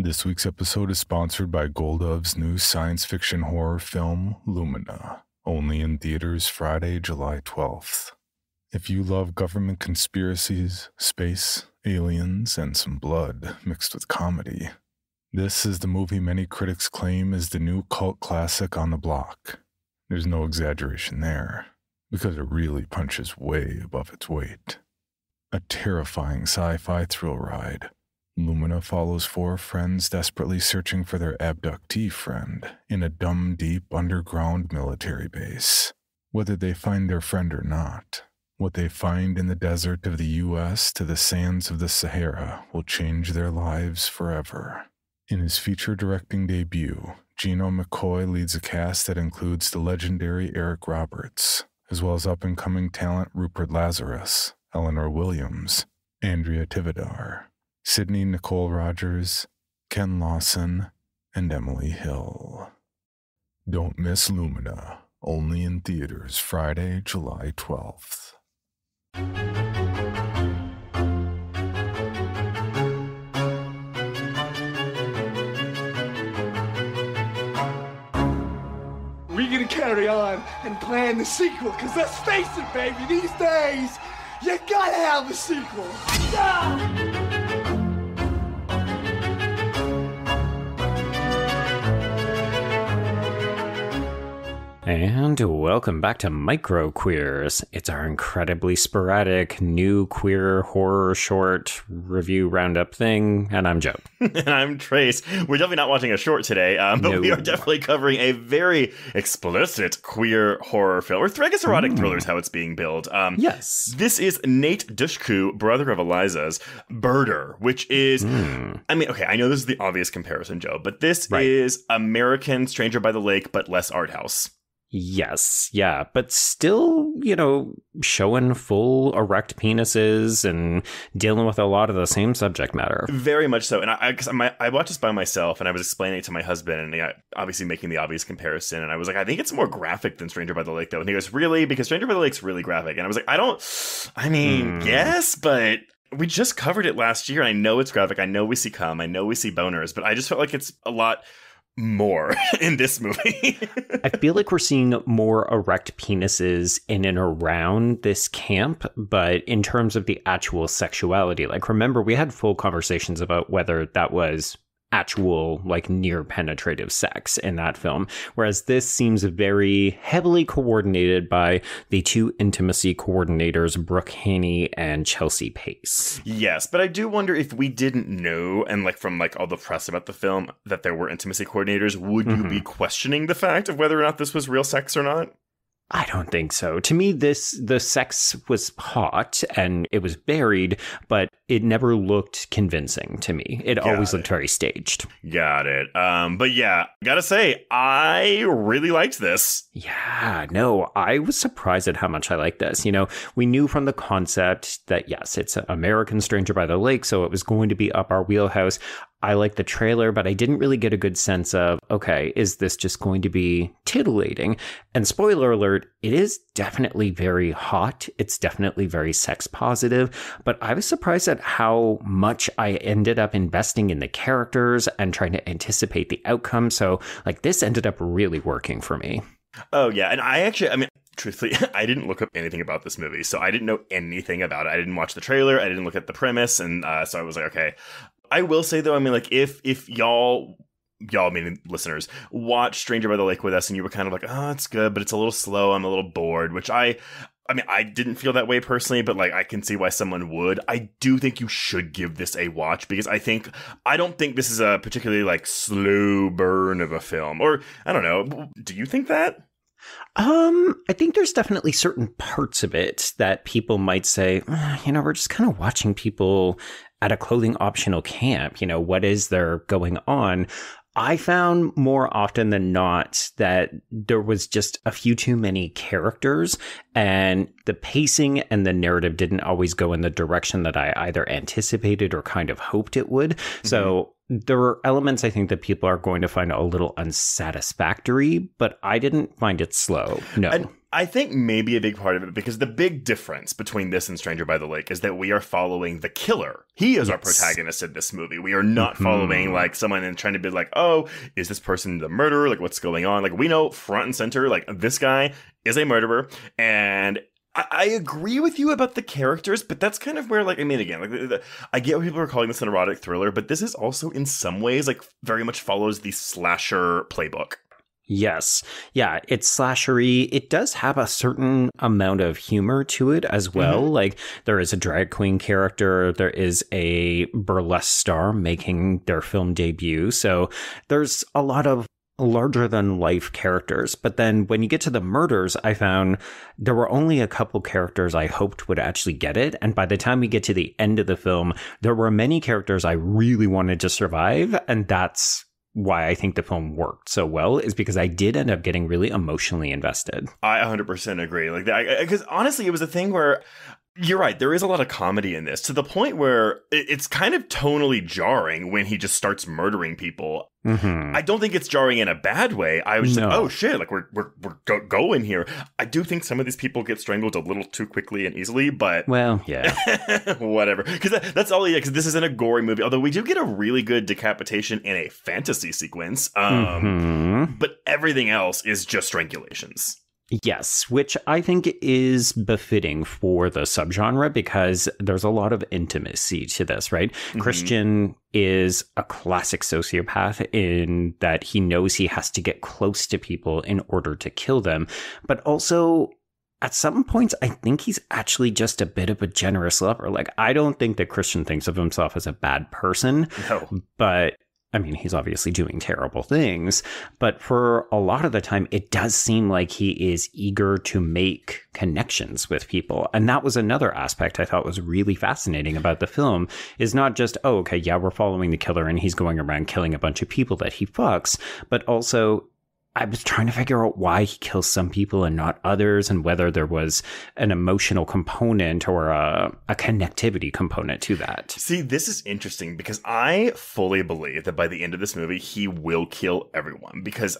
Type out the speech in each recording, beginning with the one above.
This week's episode is sponsored by Goldove's new science fiction horror film, Lumina, only in theaters Friday, July 12th. If you love government conspiracies, space, aliens, and some blood mixed with comedy, this is the movie many critics claim is the new cult classic on the block. There's no exaggeration there, because it really punches way above its weight. A terrifying sci-fi thrill ride, Lumina follows four friends desperately searching for their abductee friend in a dumb, deep underground military base. Whether they find their friend or not, what they find in the desert of the U.S. to the sands of the Sahara will change their lives forever. In his feature directing debut, Gino McCoy leads a cast that includes the legendary Eric Roberts, as well as up-and-coming talent Rupert Lazarus, Eleanor Williams, Andrea Tivadar, Sydney Nicole Rogers, Ken Lawson, and Emily Hill. Don't miss Lumina, only in theaters Friday, July 12th. We're gonna carry on and plan the sequel, because let's face it, baby, these days, you gotta have a sequel. Ah! And welcome back to Micro Queers. It's our incredibly sporadic new queer horror short review roundup thing, and I'm Joe. And I'm Trace. We're definitely not watching a short today, but we are definitely covering a very explicit queer horror film, or I guess erotic thriller is how it's being billed. Yes. This is Nate Dushku, brother of Eliza's, Birder, which is, I mean, okay, I know this is the obvious comparison, Joe, but this is American Stranger by the Lake, but less art house. Yes, yeah, but still, showing full erect penises and dealing with a lot of the same subject matter. Very much so. And I watched this by myself, and I was explaining it to my husband, and obviously making the obvious comparison. And I was like, I think it's more graphic than Stranger by the Lake, though. And he goes, really? Because Stranger by the Lake's really graphic. And I was like, yes, but we just covered it last year. And I know it's graphic. I know we see cum. I know we see boners. But I just felt like it's a lot more in this movie. I feel like we're seeing more erect penises in and around this camp, but in terms of the actual sexuality, like, remember, we had full conversations about whether that was actual, like, near penetrative sex in that film, whereas this seems very heavily coordinated by the two intimacy coordinators, Brooke Haney and Chelsea Pace. Yes, but I do wonder if we didn't know, and from all the press about the film, that there were intimacy coordinators, would you be questioning the fact of whether or not this was real sex or not? I don't think so. To me, the sex was hot and it was varied, but it never looked convincing to me. It always looked very staged. Got it. But yeah, gotta say, I really liked this. Yeah, no, I was surprised at how much I liked this. We knew from the concept that, yes, it's American Stranger by the Lake, so it was going to be up our wheelhouse. I liked the trailer, but I didn't really get a good sense of, okay, is this just going to be titillating? And spoiler alert, it is definitely very hot. It's definitely very sex positive, but I was surprised at how much I ended up investing in the characters and trying to anticipate the outcome. So, this ended up really working for me. Oh, yeah. And truthfully, I didn't look up anything about this movie, so I didn't know anything about it. I didn't watch the trailer. I didn't look at the premise. And so I was like, okay. I will say, though, if y'all meaning listeners, watch Stranger by the Lake with us and you were kind of like, oh, it's good, but it's a little slow. I'm a little bored, which I didn't feel that way personally, but I can see why someone would. I do think you should give this a watch, because I don't think this is a particularly slow burn of a film. Or I don't know. Do you think that? I think there's definitely certain parts of it that people might say, we're just kind of watching people at a clothing optional camp. What is there going on? I found more often than not that there was just a few too many characters, and the pacing and the narrative didn't always go in the direction that I either anticipated or kind of hoped it would. Mm-hmm. So there are elements I think that people are going to find a little unsatisfactory, but I didn't find it slow. No. I think maybe a big part of it, because the big difference between this and Stranger by the Lake is that we are following the killer. He is our protagonist in this movie. We are not following like someone and trying to be like, oh, is this person the murderer? Like, what's going on? Like, we know front and center, like, this guy is a murderer. And I agree with you about the characters, but that's kind of where, like, I mean, again, like, I get what people are calling this an erotic thriller, but this is also in some ways, like, very much follows the slasher playbook. Yes. Yeah, it's slashery. It does have a certain amount of humor to it as well. Like, there is a drag queen character. There is a burlesque star making their film debut. So there's a lot of larger than life characters. But then when you get to the murders, I found there were only a couple characters I hoped would actually get it. And by the time we get to the end of the film, there were many characters I really wanted to survive. And that's why I think the film worked so well, is because I did end up getting really emotionally invested. I 100% agree. Like, because honestly, it was a thing where you're right. There is a lot of comedy in this, to the point where it's kind of tonally jarring when he just starts murdering people. I don't think it's jarring in a bad way. I was just like, oh shit, like we're going here. I do think some of these people get strangled a little too quickly and easily, but well, yeah, whatever. Because that's all. Because this isn't a gory movie. Although we do get a really good decapitation in a fantasy sequence. But everything else is just strangulations. Yes, which I think is befitting for the subgenre, because there's a lot of intimacy to this, right? Christian is a classic sociopath in that he knows he has to get close to people in order to kill them. But also, at some points, I think he's actually just a bit of a generous lover. Like, I don't think that Christian thinks of himself as a bad person, but I mean, he's obviously doing terrible things, but for a lot of the time, it does seem like he is eager to make connections with people. And that was another aspect I thought was really fascinating about the film, is not just, oh, okay, yeah, we're following the killer and he's going around killing a bunch of people that he fucks, but also I was trying to figure out why he kills some people and not others, and whether there was an emotional component or a connectivity component to that. See, this is interesting, because I fully believe that by the end of this movie, he will kill everyone, because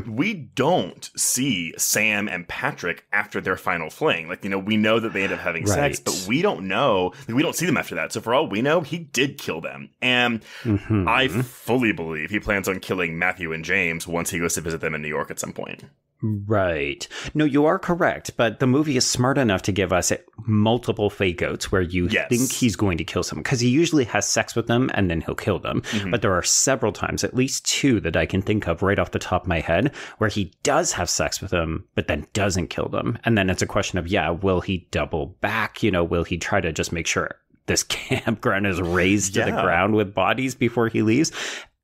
we don't see Sam and Patrick after their final fling. Like, you know, we know that they end up having sex, but we don't know, like, we don't see them after that. So for all we know, he did kill them. And I fully believe he plans on killing Matthew and James once he goes to visit them in New York at some point. Right. No, you are correct, but the movie is smart enough to give us multiple fake outs where you think he's going to kill someone, because he usually has sex with them and then he'll kill them. But there are several times, at least two that I can think of right off the top of my head, where he does have sex with them, but then doesn't kill them. And then it's a question of, will he double back? You know, will he try to just make sure this campground is razed to the ground with bodies before he leaves?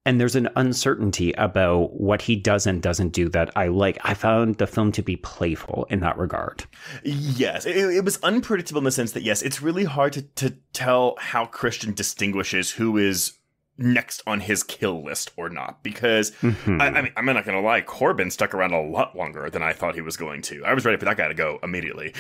And there's an uncertainty about what he does and doesn't do that I like. I found the film to be playful in that regard. Yes, it was unpredictable in the sense that, yes, it's really hard to tell how Christian distinguishes who is next on his kill list or not. Because, I mean, I'm not going to lie, Corbin stuck around a lot longer than I thought he was going to. I was ready for that guy to go immediately.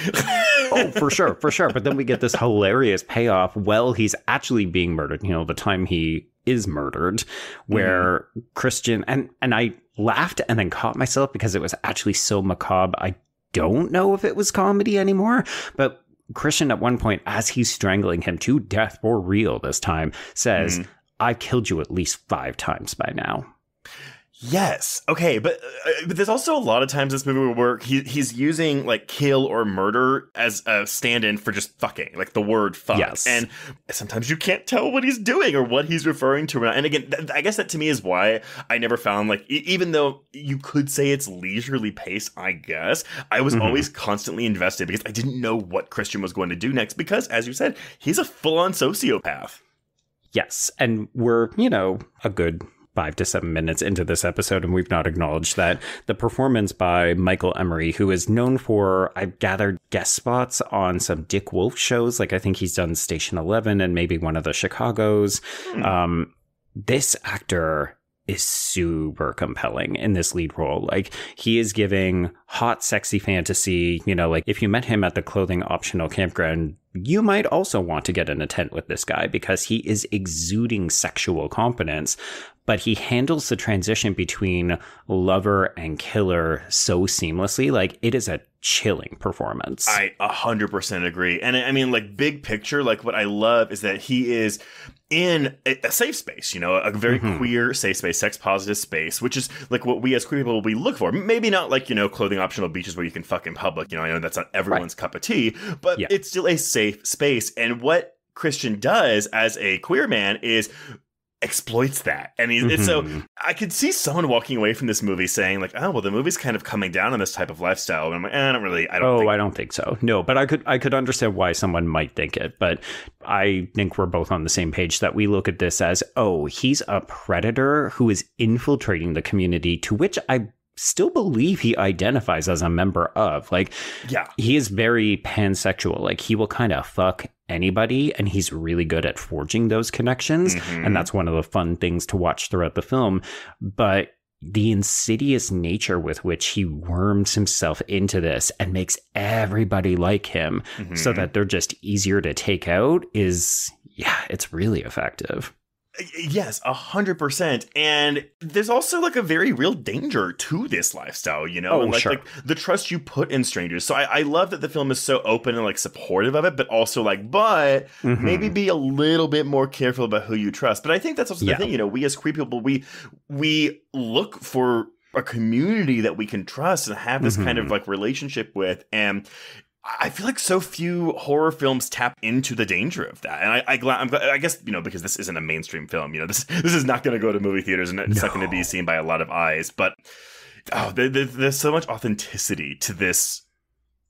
Oh, for sure. But then we get this hilarious payoff. Well, he's actually being murdered. You know, the time he is murdered, where Christian, and I laughed and then caught myself because it was actually so macabre. I don't know if it was comedy anymore, but Christian at one point, as he's strangling him to death for real this time, says, I've killed you at least 5 times by now. Yes. Okay. But there's also a lot of times in this movie where he's using like kill or murder as a stand-in for just fucking, like the word fuck. Yes. And sometimes you can't tell what he's doing or what he's referring to. And again, I guess that to me is why I never found, like, even though you could say it's leisurely pace, I guess, I was always constantly invested because I didn't know what Christian was going to do next. Because, as you said, he's a full-on sociopath. Yes. And we're, a good 5 to 7 minutes into this episode, and we've not acknowledged that the performance by Michael Emery, who is known for, I've gathered, guest spots on some Dick Wolf shows. Like, I think he's done Station 11 and maybe one of the Chicagos. This actor is super compelling in this lead role. Like, he is giving hot, sexy fantasy. Like, if you met him at the clothing optional campground, you might also want to get in a tent with this guy because he is exuding sexual competence. but he handles the transition between lover and killer so seamlessly. Like, it is a chilling performance. I 100% agree. And I mean, like, big picture, like, what I love is that he is in a safe space, you know, a very queer safe space, sex positive space, which is like what we as queer people we look for. Maybe not like, you know, clothing optional beaches where you can fuck in public. You know, I know that's not everyone's cup of tea, but it's still a safe space. And what Christian does as a queer man is exploits that. And it's so I could see someone walking away from this movie saying like, oh, well, the movie's kind of coming down on this type of lifestyle. And I'm like, I don't think so. No, but I could understand why someone might think it. But I think we're both on the same page that we look at this as, oh, he's a predator who is infiltrating the community, to which I still believe he identifies as a member of. Like, he is very pansexual. Like, he will kind of fuck anybody, and he's really good at forging those connections. And that's one of the fun things to watch throughout the film. But the insidious nature with which he worms himself into this and makes everybody like him so that they're just easier to take out is, it's really effective. Yes, 100%. And there's also like a very real danger to this lifestyle, you know, like the trust you put in strangers. So I love that the film is so open and like supportive of it, but also like, but maybe be a little bit more careful about who you trust. But I think that's also the thing, you know, we as queer people, we look for a community that we can trust and have this kind of like relationship with. And I feel like so few horror films tap into the danger of that, and I'm glad, I guess, you know, because this isn't a mainstream film. You know, this is not going to go to movie theaters, and it's not going to be seen by a lot of eyes. But there's so much authenticity to this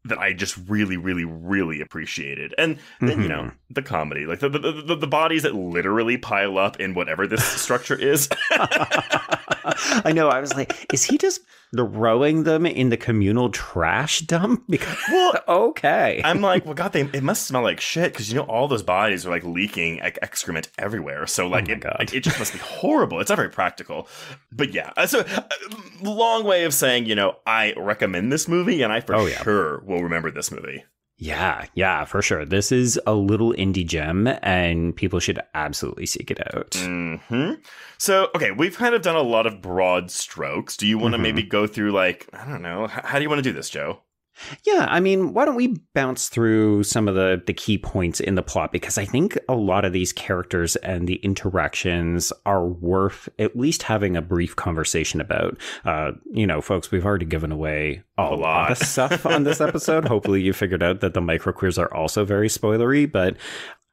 that I just really, really, really appreciated. And then, you know, the comedy, like the bodies that literally pile up in whatever this structure is. I know. I was like, is he just throwing them in the communal trash dump? Because, okay. I'm like, well, God, it must smell like shit, because, you know, all those bodies are like leaking excrement everywhere. So like, it just must be horrible. It's not very practical. But yeah, so long way of saying, you know, I recommend this movie, and I for sure will remember this movie. Yeah, for sure. This is a little indie gem, and people should absolutely seek it out. So, okay, we've kind of done a lot of broad strokes. Do you want to maybe go through, like, I don't know, how do you want to do this, Joe? Yeah, I mean, why don't we bounce through some of the key points in the plot? Because I think a lot of these characters and the interactions are worth at least having a brief conversation about. You know, folks, we've already given away a lot of stuff on this episode. Hopefully you figured out that the microqueers are also very spoilery, but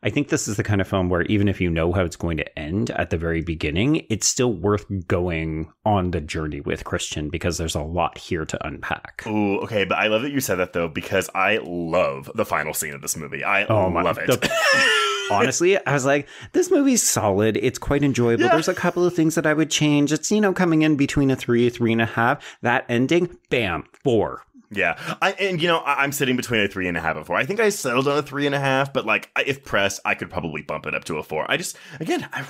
I think this is the kind of film where even if you know how it's going to end at the very beginning, it's still worth going on the journey with Christian, because there's a lot here to unpack. Ooh, okay, but I love that you said that, though, because I love the final scene of this movie. I love it. Honestly, I was like, this movie's solid. It's quite enjoyable. Yeah. There's a couple of things that I would change. It's, you know, coming in between a 3.5. That ending, bam, 4. Yeah, I'm sitting between a 3.5 and a 4. I think I settled on a 3.5, but like, if pressed, I could probably bump it up to a 4. I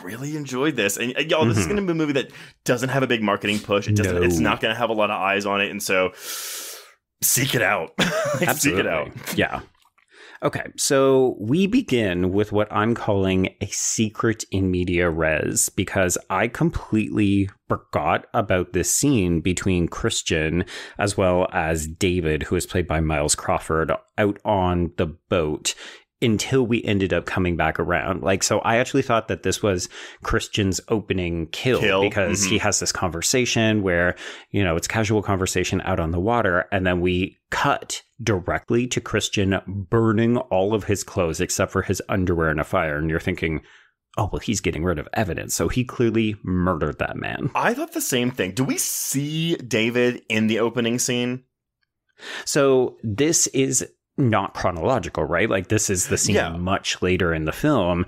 really enjoyed this, and y'all, this is going to be a movie that doesn't have a big marketing push. It's not going to have a lot of eyes on it, and so seek it out. Seek it out. Yeah. Okay, so we begin with what I'm calling a secret in media res, because I completely forgot about this scene between Christian as well as David, who is played by Miles Crawford, out on the boat until we ended up coming back around. Like, so I actually thought that this was Christian's opening kill. Because he has this conversation where, you know, it's casual conversation out on the water, and then we cut directly to Christian burning all of his clothes except for his underwear in a fire. And you're thinking, oh, well, he's getting rid of evidence. So he clearly murdered that man. I thought the same thing. Do we see David in the opening scene? So this is not chronological, right? Like, this is the scene much later in the film.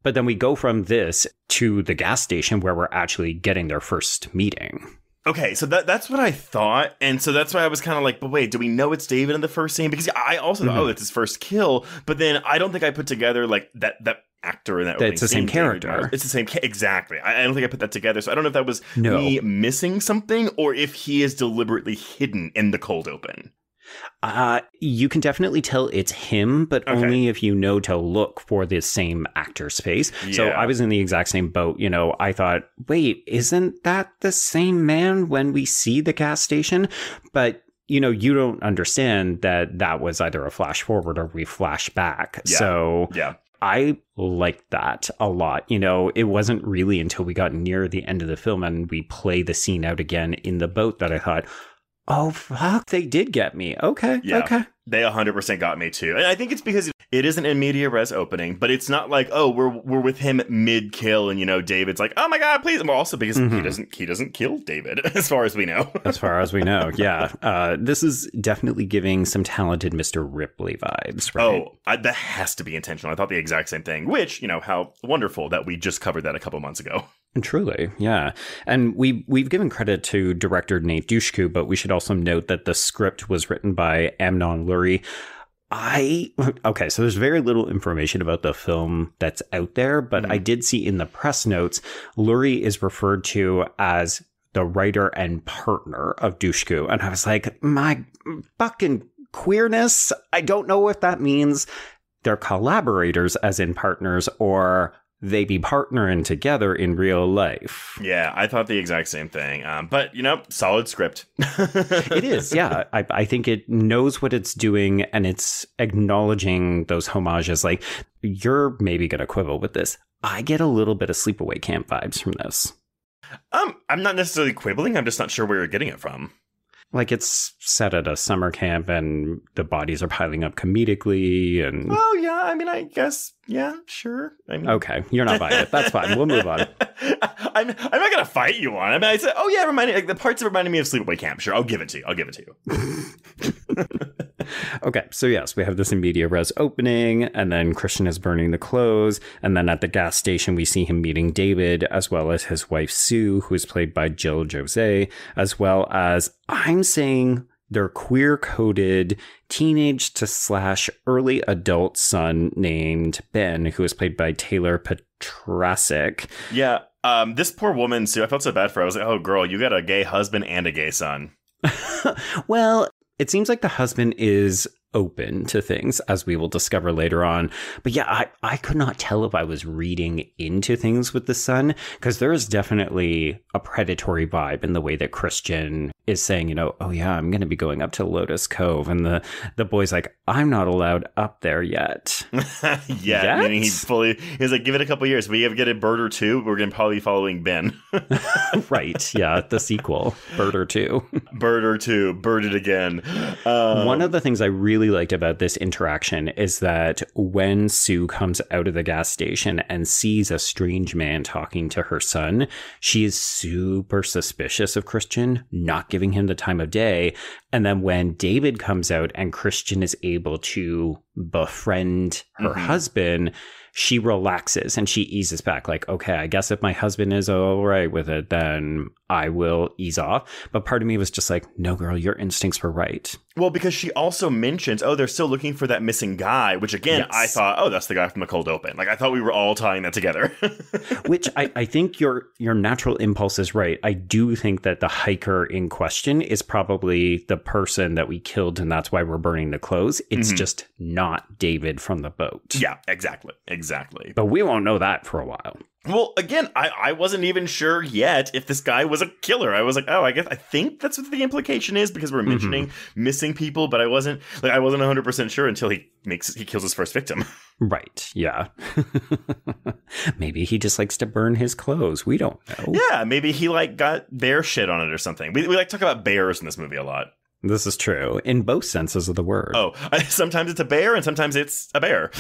But then we go from this to the gas station where we're actually getting their first meeting. Okay, so that's what I thought. And so that's why I was kind of like, but wait, do we know it's David in the first scene? Because I also thought, it's his first kill. But then I don't think I put together like that actor in that opening it's the same character. It's the same exactly. I don't think I put that together. So I don't know if that was me missing something, or if he is deliberately hidden in the cold open. You can definitely tell it's him, but only if you know to look for the same actor's face. Yeah. So I was in the exact same boat. You know, I thought, wait, isn't that the same man when we see the gas station? But you know, you don't understand that was either a flash forward or we flash back. Yeah. So I liked that a lot. You know, it wasn't really until we got near the end of the film and we play the scene out again in the boat that I thought, oh, fuck, they did get me. Okay. Yeah, okay. They 100% got me too. And I think it's because it is an in media res opening, but it's not like, oh, we're with him mid kill and, you know, David's like, oh my God, please. And also because he doesn't kill David as far as we know. As far as we know. Yeah. This is definitely giving some talented Mr. Ripley vibes, right? Oh, that has to be intentional. I thought the exact same thing, which, you know, how wonderful that we just covered that a couple months ago. Truly, yeah. And we've given credit to director Nate Dushku, but we should also note that the script was written by Amnon Lurie. Okay, so there's very little information about the film that's out there, but I did see in the press notes, Lurie is referred to as the writer and partner of Dushku. And I was like, my fucking queerness. I don't know if that means they're collaborators as in partners or they be partnering together in real life. Yeah, I thought the exact same thing. But, you know, solid script. It is, yeah. I think it knows what it's doing and it's acknowledging those homages. Like, you're maybe going to quibble with this. I get a little bit of Sleepaway Camp vibes from this. I'm not necessarily quibbling. I'm just not sure where you're getting it from. Like, it's set at a summer camp and the bodies are piling up comedically and... Oh, yeah. I mean, I guess, yeah, sure. I mean... Okay. You're not buying it. That's fine. We'll move on. I'm not going to fight you on it. I mean, I said, oh, yeah, like, the parts that reminded me of Sleepaway Camp. Sure, I'll give it to you. Okay. So, yes, we have this in media res opening, and then Christian is burning the clothes. And then at the gas station, we see him meeting David, as well as his wife, Sue, who is played by Jill Jose, as well as... I'm saying their queer-coded teenage to / early adult son named Ben, who is played by Taylor Petrasic. Yeah, this poor woman, Sue, I felt so bad for her. I was like, oh, girl, you got a gay husband and a gay son. Well, it seems like the husband is open to things, as we will discover later on. But yeah, I could not tell if I was reading into things with the son, because there is definitely a predatory vibe in the way that Christian is saying, you know, oh yeah, I'm going to be going up to Lotus Cove. And the boy's like, I'm not allowed up there yet. Yeah, meaning he's like, give it a couple years. We have to get a bird or two. We're going to probably be following Ben. Right. Yeah. The sequel, Bird or Two. Bird or Two. Bird it again. One of the things I really liked about this interaction is that when Sue comes out of the gas station and sees a strange man talking to her son, she is super suspicious of Christian, not giving him the time of day. And then when David comes out and Christian is able to befriend her husband, she relaxes and she eases back. Like, okay, I guess if my husband is all right with it, then I will ease off. But part of me was just like, no, girl, your instincts were right. Well, because she also mentions, oh, they're still looking for that missing guy, which again, yes. I thought, oh, that's the guy from the cold open. Like, I thought we were all tying that together. Which I think your natural impulse is right. I do think that the hiker in question is probably the person that we killed, and that's why we're burning the clothes. It's just not David from the boat. Yeah, exactly. But we won't know that for a while. Well, again, I wasn't even sure yet if this guy was a killer. I was like, oh, I think that's what the implication is, because we're mentioning missing people, but I wasn't 100% sure until he kills his first victim. Right. Yeah. Maybe he just likes to burn his clothes. We don't know. Yeah, maybe he got bear shit on it or something. We talk about bears in this movie a lot. This is true in both senses of the word. Oh, sometimes it's a bear and sometimes it's a bear.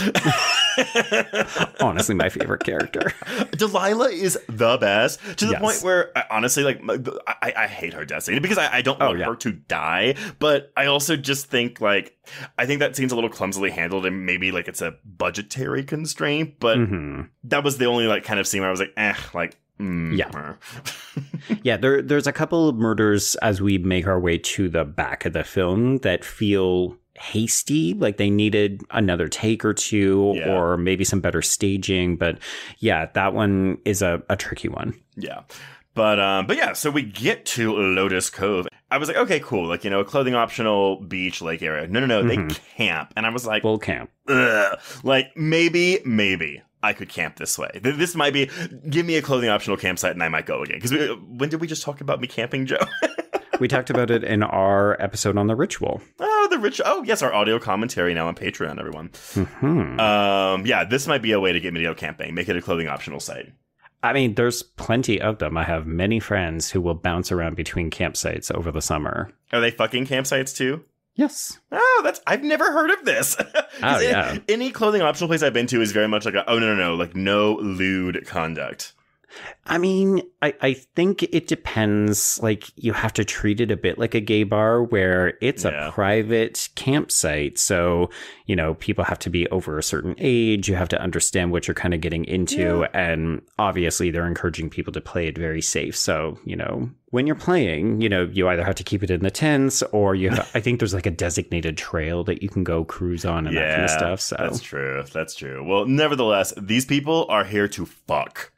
Honestly, my favorite character. Delilah is the best, to the point where honestly, I hate her death scene because I don't want her to die. But I also just think I think that scene's a little clumsily handled and maybe it's a budgetary constraint. But that was the only kind of scene where I was like, yeah. Yeah, there's a couple of murders as we make our way to the back of the film that feel hasty, like they needed another take or two or maybe some better staging. But yeah, that one is a tricky one. Yeah. But yeah, so we get to Lotus Cove. I was like, okay, cool. Like, a clothing optional beach lake area. No, they camp. And I was like, full camp. Ugh. Like, maybe I could camp this way. This might be, give me a clothing optional campsite and I might go again. Because when did we just talk about me camping, Joe? We talked about it in our episode on The Ritual. Oh, The Ritual. Oh, yes, our audio commentary now on Patreon, everyone. Yeah, this might be a way to get me to go camping. Make it a clothing optional site. I mean, there's plenty of them. I have many friends who will bounce around between campsites over the summer. Are they fucking campsites too? Yes. Oh, I've never heard of this. Oh, yeah. Any clothing optional place I've been to is very much like, no, like no lewd conduct. I mean, I think it depends. Like, you have to treat it a bit like a gay bar where it's a private campsite. So, people have to be over a certain age. You have to understand what you're kind of getting into. Yeah. And obviously, they're encouraging people to play it very safe. So, when you're playing, you either have to keep it in the tents or I think there's like a designated trail that you can go cruise on and that kind of stuff. So That's true. Well, nevertheless, these people are here to fuck.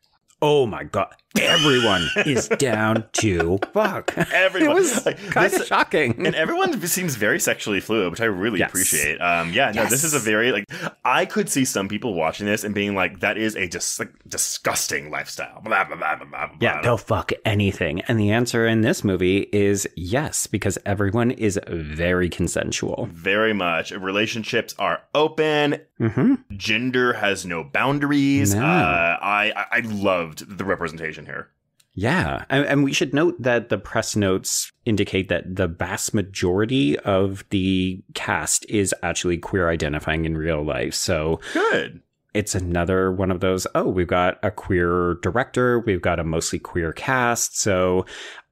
Oh my God. Everyone is down to fuck. Everyone. It was kind of shocking. And everyone seems very sexually fluid, which I really appreciate. This is a very, I could see some people watching this and being like, that is a just disgusting lifestyle. Blah, blah, blah, blah, blah, blah. Yeah, they'll fuck anything. And the answer in this movie is yes, because everyone is very consensual. Very much. Relationships are open. Mm-hmm. Gender has no boundaries. No. I loved the representation here. Yeah. And we should note that the press notes indicate that the vast majority of the cast is actually queer identifying in real life. So good. It's another one of those, we've got a queer director, we've got a mostly queer cast. So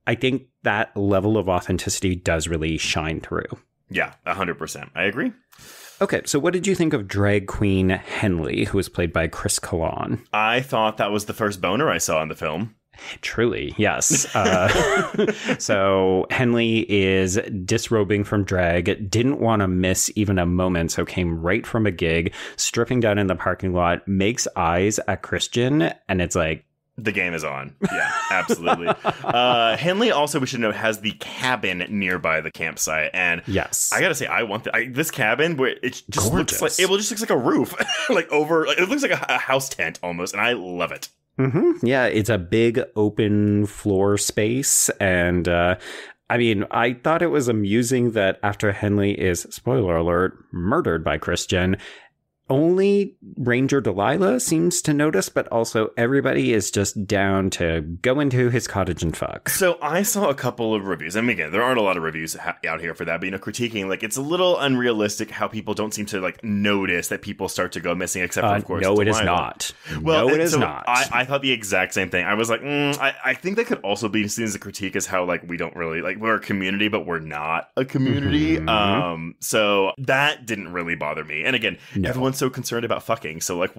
I think that level of authenticity does really shine through. Yeah, 100%. I agree. Okay, so what did you think of drag queen Henley, who was played by Chris Kalan? I thought that was the first boner I saw in the film. Truly, yes. So Henley is disrobing from drag, didn't want to miss even a moment, so came right from a gig, stripping down in the parking lot, makes eyes at Christian, and it's like, the game is on. Yeah, absolutely. Henley also, we should note, has the cabin nearby the campsite. And yes, I gotta say, I want this cabin where it just looks like a roof, it looks like a house tent almost. And I love it. Mm-hmm. Yeah, it's a big open floor space. And I mean, I thought it was amusing that after Henley is, spoiler alert, murdered by Christian, only Ranger Delilah seems to notice, but also everybody is just down to go into his cottage and fuck. So I saw a couple of reviews. I mean, again, there aren't a lot of reviews out here for that, but, critiquing, it's a little unrealistic how people don't seem to, notice that people start to go missing, except for, of course, no, Delilah. It is not. Well, no, it is not. I thought the exact same thing. I was like, I think that could also be seen as a critique as how, we don't really, we're a community, but we're not a community. Mm-hmm. So that didn't really bother me. And again, everyone's so concerned about fucking, so what?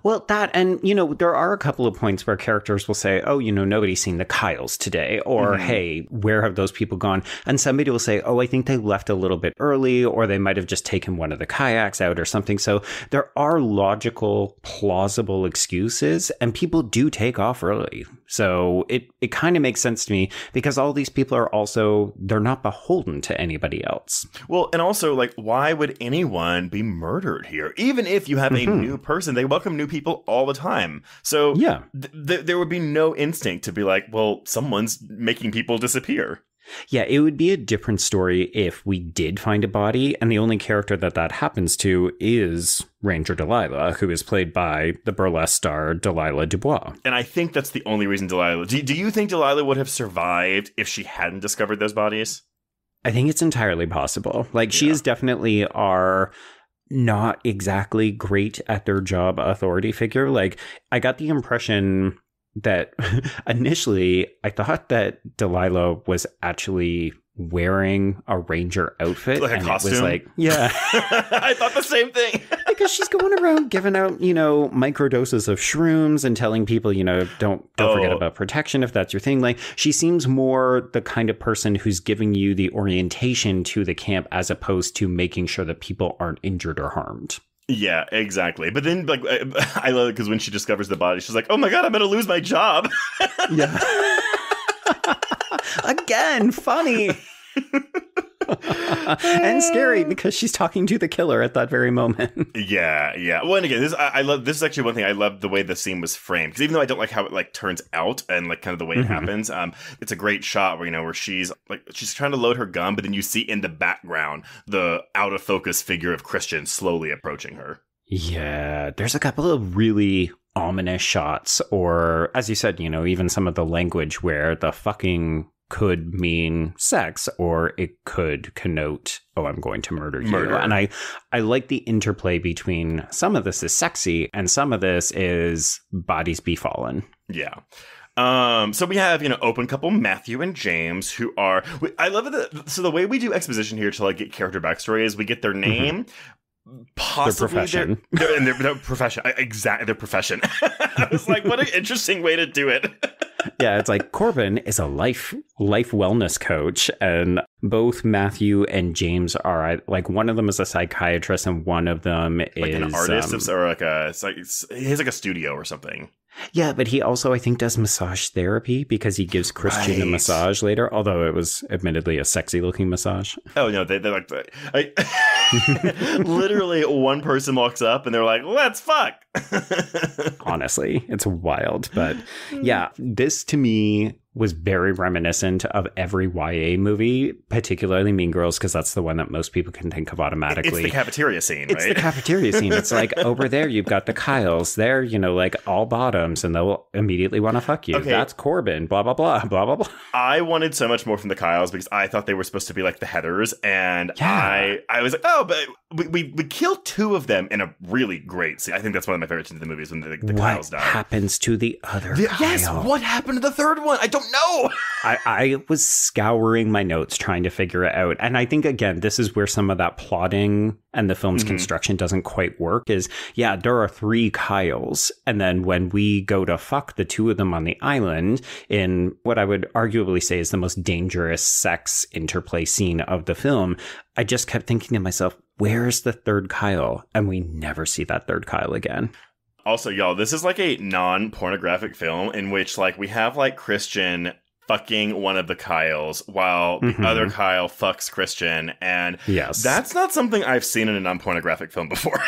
Well, that, and, there are a couple of points where characters will say, nobody's seen the Kyles today, or, hey, where have those people gone? And somebody will say, I think they left a little bit early, or they might have just taken one of the kayaks out or something. So there are logical, plausible excuses, and people do take off early. So it kind of makes sense to me, because all these people are also, they're not beholden to anybody else. Well, and also, why would anyone be murdered here? Even if you have a new person, they welcome new people all the time. So yeah, there would be no instinct to be like, well, someone's making people disappear. Yeah, it would be a different story if we did find a body, and the only character that happens to is Ranger Delilah, who is played by the burlesque star Delilah Dubois. And I think that's the only reason Delilah... Do you think Delilah would have survived if she hadn't discovered those bodies? I think it's entirely possible. She is definitely our... not exactly great at their job authority figure. I got the impression that initially I thought that Delilah was actually wearing a ranger outfit. Like a costume? It was yeah. I thought the same thing. Because she's going around giving out, microdoses of shrooms and telling people, don't forget about protection if that's your thing. She seems more the kind of person who's giving you the orientation to the camp as opposed to making sure that people aren't injured or harmed. Yeah, exactly. But then, like, I love it because when she discovers the body, she's like, "Oh my god, I'm gonna lose my job." Yeah. Again, funny. And scary because she's talking to the killer at that very moment. Yeah. Well, and again, I love this is actually one thing I love the way the scene was framed, because even though I don't like how it like turns out and like kind of the way it happens, it's a great shot where where she's trying to load her gun, but then you see in the background the out of focus figure of Christian slowly approaching her. Yeah, there's a couple of really ominous shots, or as you said, even some of the language where the fucking could mean sex, or it could connote, oh, I'm going to murder you. And I like the interplay between some of this is sexy and some of this is bodies be fallen. Yeah. So we have, open couple Matthew and James, who are, I love it. So the way we do exposition here to like get character backstory is we get their name, possibly their profession. Exactly, their profession. I was like, what an interesting way to do it. Yeah, it's like Corbin is a life wellness coach, and both Matthew and James are like, one of them is a psychiatrist and one of them is like an artist, or like he has like a studio or something. Yeah, but he also, I think, does massage therapy because he gives Christian a massage later, although it was admittedly a sexy looking massage. Oh, no, they're like, literally one person walks up and they're like, let's fuck. Honestly, it's wild. But yeah, this to me was very reminiscent of every YA movie, particularly Mean Girls, because that's the one that most people can think of automatically. It's the cafeteria scene, right? It's the cafeteria scene. It's like, over there, you've got the Kyles. They're, like all bottoms, and they'll immediately want to fuck you. Okay. That's Corbin, blah, blah, blah, blah, blah, blah. I wanted so much more from the Kyles because I thought they were supposed to be like the Heathers, and yeah. I was like, oh, but we killed two of them in a really great scene. I think that's one of my favorite scenes in the movies, when the Kyles die. What happens to the other Kyle? Yes, what happened to the third one? I don't know. I was scouring my notes trying to figure it out. And I think, again, this is where some of that plotting and the film's construction doesn't quite work is, yeah, there are 3 Kyles. And then when we go to fuck the 2 of them on the island in what I would arguably say is the most dangerous sex interplay scene of the film, I just kept thinking to myself, where's the 3rd Kyle? And we never see that 3rd Kyle again. Also, y'all, this is like a non-pornographic film in which like we have like Christian fucking one of the Kyles while the other Kyle fucks Christian, and that's not something I've seen in a non-pornographic film before.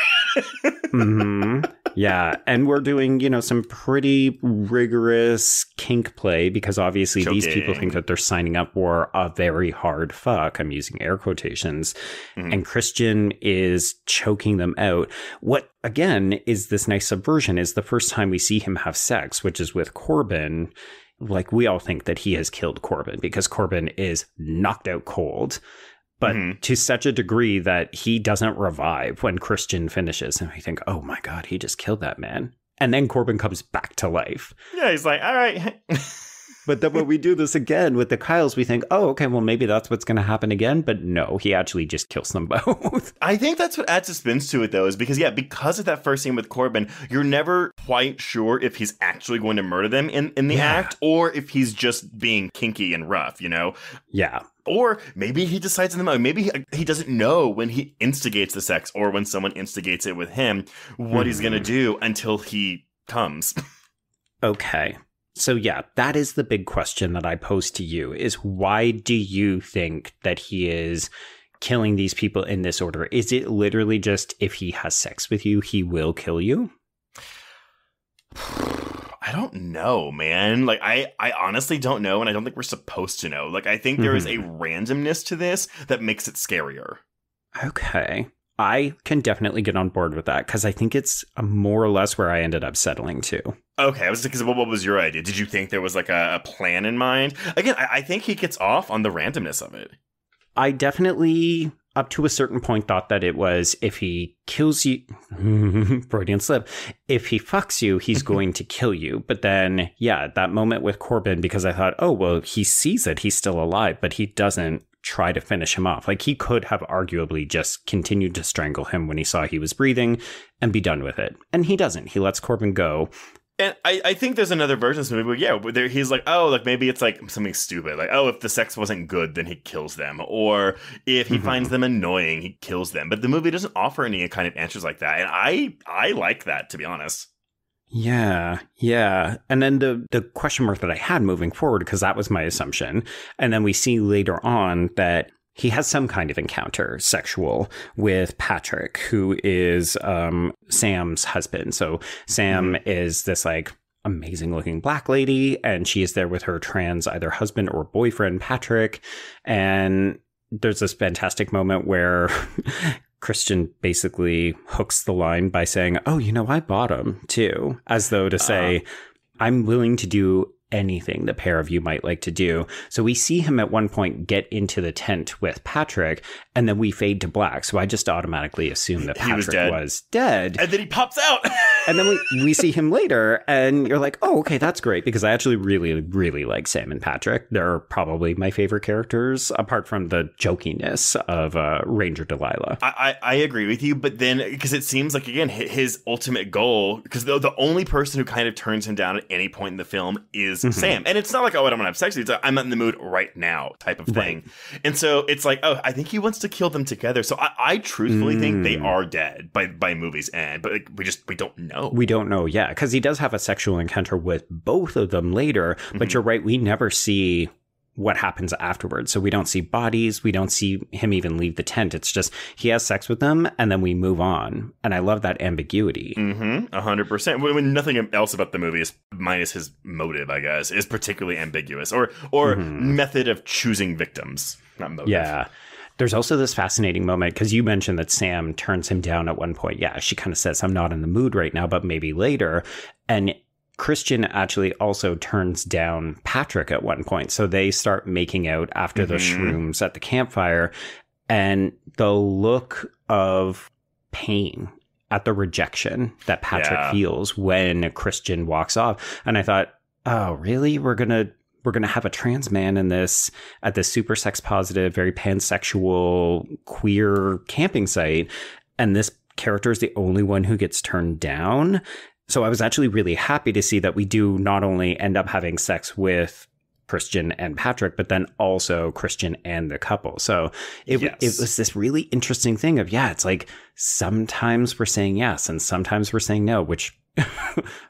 Yeah, and we're doing, some pretty rigorous kink play because obviously these people think that they're signing up for a very hard fuck. I'm using air quotations. And Christian is choking them out. What, again, is this nice subversion is the first time we see him have sex, which is with Corbin. Like, we all think that he has killed Corbin because Corbin is knocked out cold, but to such a degree that he doesn't revive when Christian finishes. And we think, oh my God, he just killed that man. And then Corbin comes back to life. Yeah, he's like, all right. But then when we do this again with the Kyles, we think, oh, okay, well, maybe that's what's going to happen again. But no, he actually just kills them both. I think that's what adds suspense to it, though, is because of that first scene with Corbin, you're never quite sure if he's actually going to murder them in the act, or if he's just being kinky and rough, Yeah. Or maybe he decides in the moment, maybe he doesn't know when he instigates the sex or when someone instigates it with him, what he's going to do until he comes. Okay. So yeah, that is the big question that I pose to you is why do you think that he is killing these people in this order? Is it literally just if he has sex with you, he will kill you? I don't know, man. Like, I honestly don't know, and I don't think we're supposed to know. Like, I think there is a randomness to this that makes it scarier. Okay. I can definitely get on board with that, because I think it's more or less where I ended up settling to. Okay, I was thinking, what was your idea? Did you think there was like a plan in mind? Again, I think he gets off on the randomness of it. I definitely, up to a certain point, thought that it was if he kills you, Freudian slip, if he fucks you, he's going to kill you. But then, yeah, that moment with Corbin, because I thought, oh, well, he sees it, he's still alive, but he doesn't try to finish him off. Like, he could have arguably just continued to strangle him when he saw he was breathing and be done with it. And he doesn't. He lets Corbin go. And I think there's another version of this movie where he's like, oh, like maybe it's like something stupid. Like, oh, if the sex wasn't good, then he kills them. Or if he finds them annoying, he kills them. But the movie doesn't offer any kind of answers like that. And I like that, to be honest. Yeah. And then the question mark that I had moving forward, because that was my assumption. And then we see later on that he has some kind of encounter, sexual, with Patrick, who is Sam's husband. So Sam is this like amazing looking black lady, and she is there with her trans either husband or boyfriend, Patrick. And there's this fantastic moment where Christian basically hooks the line by saying, oh, I bought him too, as though to say, I'm willing to do anything the pair of you might like to do. So we see him at one point get into the tent with Patrick, and then we fade to black. So I just automatically assumed that Patrick was dead. And then he pops out. And then we see him later, and you're like, oh, okay, that's great, because I actually really, really like Sam and Patrick. They're probably my favorite characters, apart from the jokiness of Ranger Delilah. I agree with you, but then, because it seems like, again, his ultimate goal, because the only person who kind of turns him down at any point in the film is Sam. And it's not like, oh, I don't want to have sex with you. It's like, I'm not in the mood right now type of thing. Right. And so it's like, oh, I think he wants to kill them together. So I truthfully think they are dead by movie's end, but like, we don't know. We don't know, yeah, because he does have a sexual encounter with both of them later, but you're right, we never see what happens afterwards. So we don't see bodies, we don't see him even leave the tent. It's just he has sex with them, and then we move on. And I love that ambiguity. 100%. When nothing else about the movie is, minus his motive, I guess, is particularly ambiguous, or method of choosing victims, not motive. Yeah. There's also this fascinating moment, because you mentioned that Sam turns him down at one point. Yeah, she kind of says, I'm not in the mood right now, but maybe later. And Christian actually also turns down Patrick at one point. So they start making out after the shrooms at the campfire. And the look of pain at the rejection that Patrick feels when Christian walks off. And I thought, oh, really? We're going to have a trans man in this, at this super sex positive, very pansexual, queer camping site. And this character is the only one who gets turned down. So I was actually really happy to see that we do not only end up having sex with Christian and Patrick, but then also Christian and the couple. So it was this really interesting thing of, it's like sometimes we're saying yes and sometimes we're saying no, which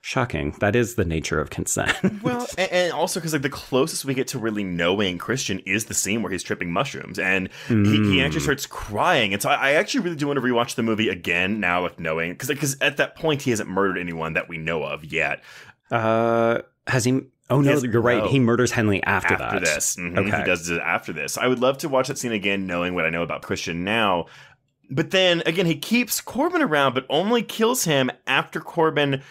shocking. That is the nature of consent. Well, and also because like the closest we get to really knowing Christian is the scene where he's tripping mushrooms, and he actually starts crying. And so I actually really do want to rewatch the movie again now, like knowing, because at that point he hasn't murdered anyone that we know of yet. Has he? Oh no, you're right. He murders Henley after that. After this, okay. He does it after this. I would love to watch that scene again, knowing what I know about Christian now. But then, again, he keeps Corbin around, but only kills him after Corbin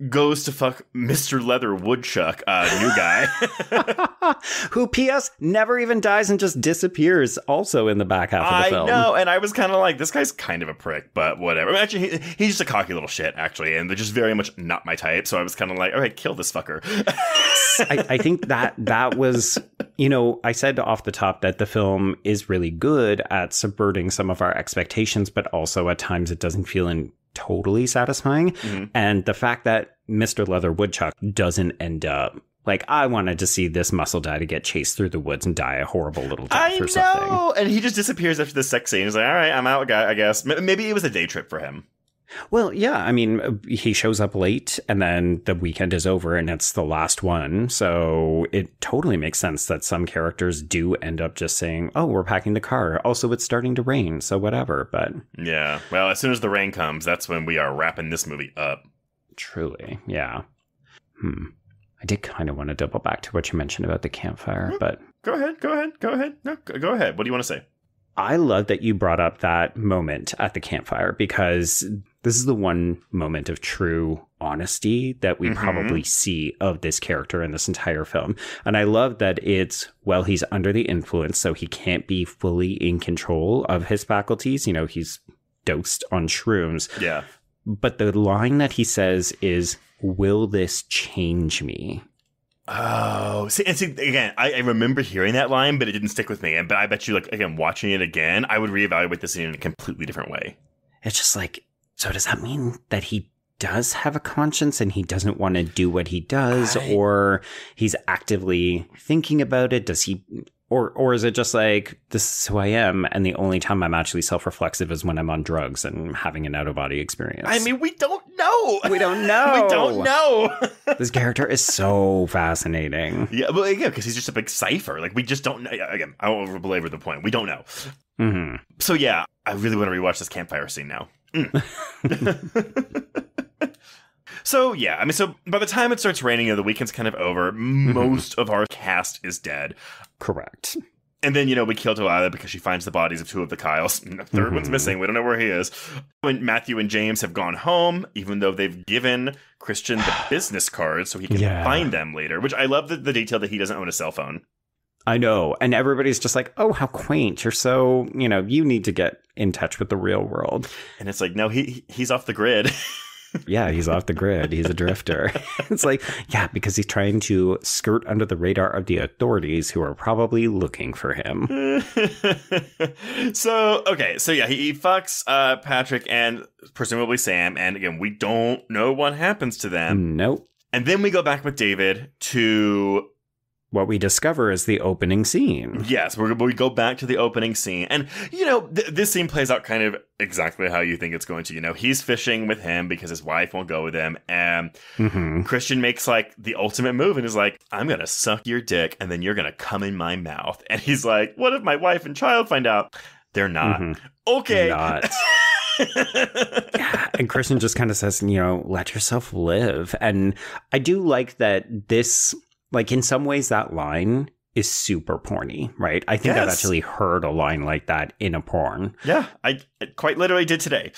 goes to fuck Mr. Leather Woodchuck, new guy. Who, P.S., never even dies and just disappears also in the back half of the film. I know, and I was kind of like, this guy's kind of a prick, but whatever. I mean, actually, he's just a cocky little shit, actually, and they're just very much not my type, so I was kind of like, all right, kill this fucker. I think that was, I said off the top that the film is really good at subverting some of our expectations, but also at times it doesn't feel totally satisfying. And the fact that Mr. Leather Woodchuck doesn't end up, like, I wanted to see this muscle guy to get chased through the woods and die a horrible little death or something. I know, and he just disappears after the sex scene. He's like, all right, I'm out, guy, I guess. Maybe it was a day trip for him. Well, yeah, I mean, he shows up late and then the weekend is over and it's the last one. So it totally makes sense that some characters do end up just saying, oh, we're packing the car. Also, it's starting to rain, so whatever. But yeah, well, as soon as the rain comes, that's when we are wrapping this movie up. Truly, yeah. I did kind of want to double back to what you mentioned about the campfire, but... Go ahead. No, go ahead. What do you want to say? I love that you brought up that moment at the campfire, because this is the one moment of true honesty that we probably see of this character in this entire film. And I love that it's, well, he's under the influence, so he can't be fully in control of his faculties. He's dosed on shrooms. Yeah. But the line that he says is, will this change me? Oh, see, again, I remember hearing that line, but it didn't stick with me. But I bet you, like, again, watching it again, I would reevaluate this scene in a completely different way. It's just like, so does that mean that he does have a conscience and he doesn't want to do what he does, or he's actively thinking about it? Does he, or is it just like, this is who I am, and the only time I'm actually self-reflexive is when I'm on drugs and having an out-of-body experience? I mean, we don't know. We don't know. We don't know. This character is so fascinating. Yeah, well, yeah, because he's just a big cipher. Like, we just don't know. Again, I won't belabor the point. We don't know. Mm-hmm. So, yeah, I really want to rewatch this campfire scene now. So, yeah, I mean, so by the time it starts raining, the weekend's kind of over. Most of our cast is dead. Correct. And then, we kill Delilah because she finds the bodies of two of the Kyles. The third one's missing. We don't know where he is. When Matthew and James have gone home, even though they've given Christian the business cards so he can find them later, which I love the detail that he doesn't own a cell phone. I know. And everybody's just like, oh, how quaint. You're so, you need to get in touch with the real world. And it's like, no, he's off the grid. Yeah, he's off the grid. He's a drifter. It's like, yeah, because he's trying to skirt under the radar of the authorities who are probably looking for him. So yeah, he fucks Patrick and presumably Sam. And again, we don't know what happens to them. Nope. And then we go back with David to what we discover is the opening scene. Yes, we go back to the opening scene. And, this scene plays out kind of exactly how you think it's going to. He's fishing with him because his wife won't go with him. And Christian makes, like, the ultimate move and is like, I'm going to suck your dick and then you're going to come in my mouth. And he's like, what if my wife and child find out? They're not. Okay. They're not. Yeah, and Christian just kind of says, let yourself live. And I do like that this... Like, in some ways, that line is super porny, right? I think I've actually heard a line like that in a porn. Yeah, I quite literally did today.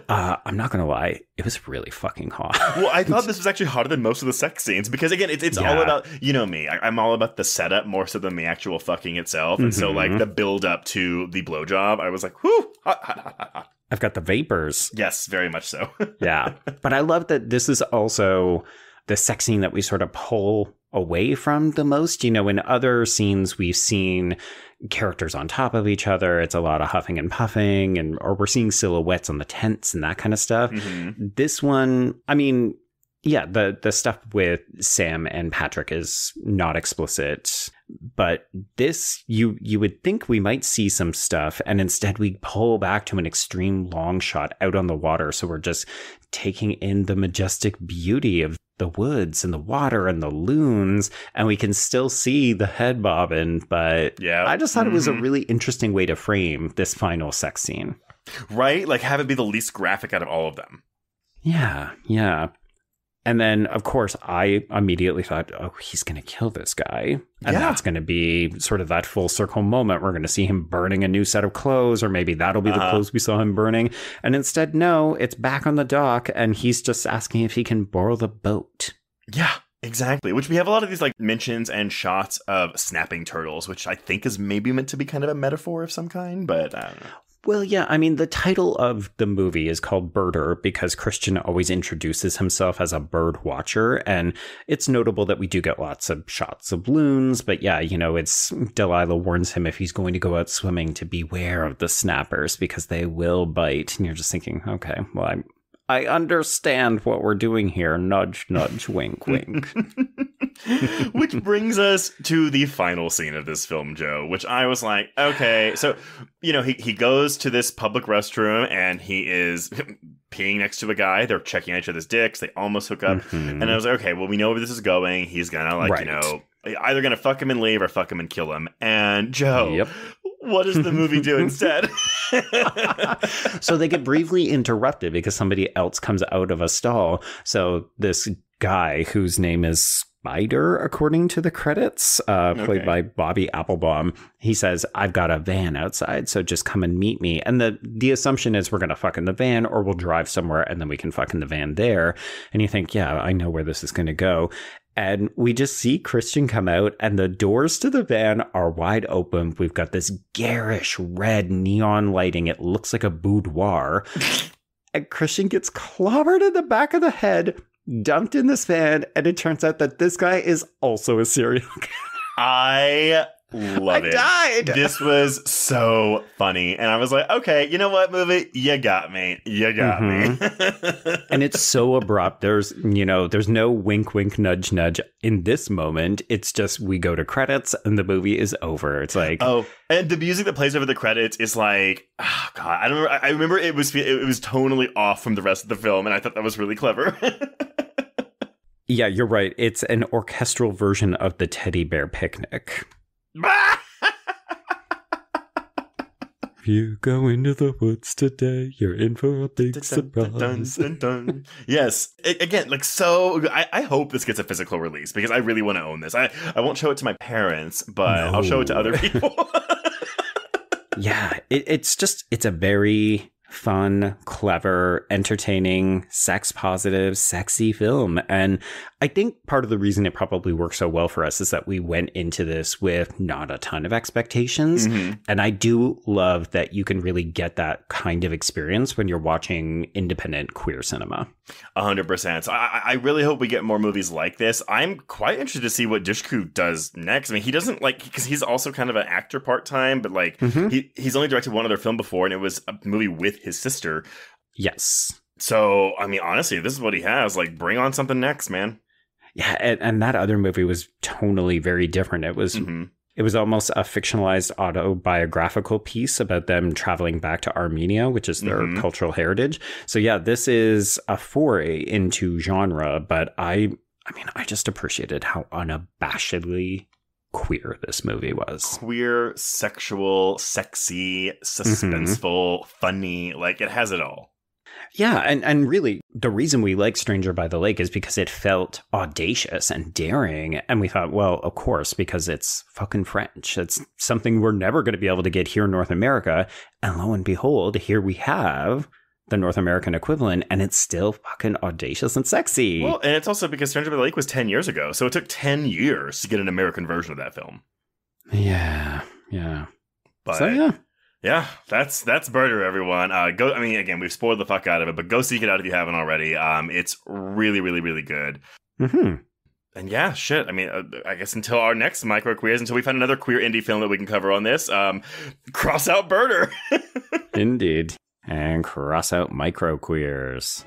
I'm not going to lie. It was really fucking hot. Well, I thought this was actually hotter than most of the sex scenes because, again, it's all about, me. I'm all about the setup more so than the actual fucking itself. And so, like, the build up to the blowjob, I was like, whoo, hot, hot, hot, hot, hot. I've got the vapors. Yes, very much so. Yeah. But I love that this is also the sex scene that we sort of pull away from the most. In other scenes we've seen characters on top of each other. It's a lot of huffing and puffing, or we're seeing silhouettes on the tents and that kind of stuff. This one, I mean, yeah, the stuff with Sam and Patrick is not explicit, but this, you would think we might see some stuff, and instead we pull back to an extreme long shot out on the water, so we're just taking in the majestic beauty of the woods and the water and the loons, and we can still see the head bobbing. But yeah, I just thought it was a really interesting way to frame this final sex scene. Right? Like, have it be the least graphic out of all of them. Yeah. And then, of course, I immediately thought, oh, he's going to kill this guy. And that's going to be sort of that full circle moment. We're going to see him burning a new set of clothes, or maybe that'll be the clothes we saw him burning. And instead, no, it's back on the dock, and he's just asking if he can borrow the boat. Yeah, exactly. Which we have a lot of these, like, mentions and shots of snapping turtles, which I think is maybe meant to be kind of a metaphor of some kind, but I don't know. Well, yeah, I mean, the title of the movie is called Birder because Christian always introduces himself as a bird watcher, and it's notable that we do get lots of shots of loons, but yeah, it's Delilah warns him if he's going to go out swimming to beware of the snappers because they will bite, and you're just thinking, okay, well, I understand what we're doing here. Nudge, nudge, wink, wink. Which brings us to the final scene of this film, Joe, which I was like, okay. So, he goes to this public restroom and he is peeing next to a guy. They're checking each other's dicks. They almost hook up. And I was like, okay, well, we know where this is going. He's going to, either going to fuck him and leave or fuck him and kill him. And Joe, what does the movie do instead? So they get briefly interrupted because somebody else comes out of a stall. So this guy whose name is Spider, according to the credits, played by Bobby Applebaum, he says, I've got a van outside, so just come and meet me. And the assumption is we're going to fuck in the van, or we'll drive somewhere and then we can fuck in the van there. And you think, yeah, I know where this is going to go. And we just see Christian come out and the doors to the van are wide open. We've got this garish red neon lighting. It looks like a boudoir. And Christian gets clobbered in the back of the head, dumped in this van, and it turns out that this guy is also a serial killer. I Love it. I died. This was so funny. And I was like, okay, you know what, movie? You got me. You got me. And it's so abrupt. There's no wink, wink, nudge, nudge in this moment. It's just we go to credits and the movie is over. It's like, oh, and the music that plays over the credits is like, oh God, I remember it was tonally off from the rest of the film, and I thought that was really clever. Yeah, you're right. It's an orchestral version of the Teddy Bear Picnic. If you go into the woods today, you're in for a big surprise. Yes. Again, like, so I hope this gets a physical release because I really want to own this. I won't show it to my parents, but I'll show it to other people. Yeah, it's a very fun, clever, entertaining, sex positive, sexy film. And I think part of the reason it probably worked so well for us is that we went into this with not a ton of expectations. Mm-hmm. And I do love that you can really get that kind of experience when you're watching independent queer cinema. 100%. So I really hope we get more movies like this. I'm quite interested to see what Dushku does next. I mean, he doesn't because he's also kind of an actor part-time, but he's only directed one other film before, and it was a movie with his sister. Yes. So, I mean, honestly, this is what he has. Like, bring on something next, man. Yeah, and that other movie was tonally very different. It was it was almost a fictionalized autobiographical piece about them traveling back to Armenia, which is their cultural heritage. So yeah, this is a foray into genre, but I mean, I just appreciated how unabashedly queer this movie was. Queer, sexual, sexy, suspenseful, funny, like it has it all. Yeah, and really, the reason we like Stranger by the Lake is because it felt audacious and daring. And we thought, well, of course, because it's fucking French. It's something we're never going to be able to get here in North America. And lo and behold, here we have the North American equivalent, and it's still fucking audacious and sexy. Well, and it's also because Stranger by the Lake was 10 years ago. So it took 10 years to get an American version of that film. Yeah. But so, yeah. Yeah, that's Birder, everyone. Go. I mean, again, we've spoiled the fuck out of it, but go seek it out if you haven't already. It's really, really, really good. Mm-hmm. And yeah, shit. I mean, I guess until our next micro queers, until we find another queer indie film that we can cover on this, cross out Birder. Indeed, and cross out micro queers.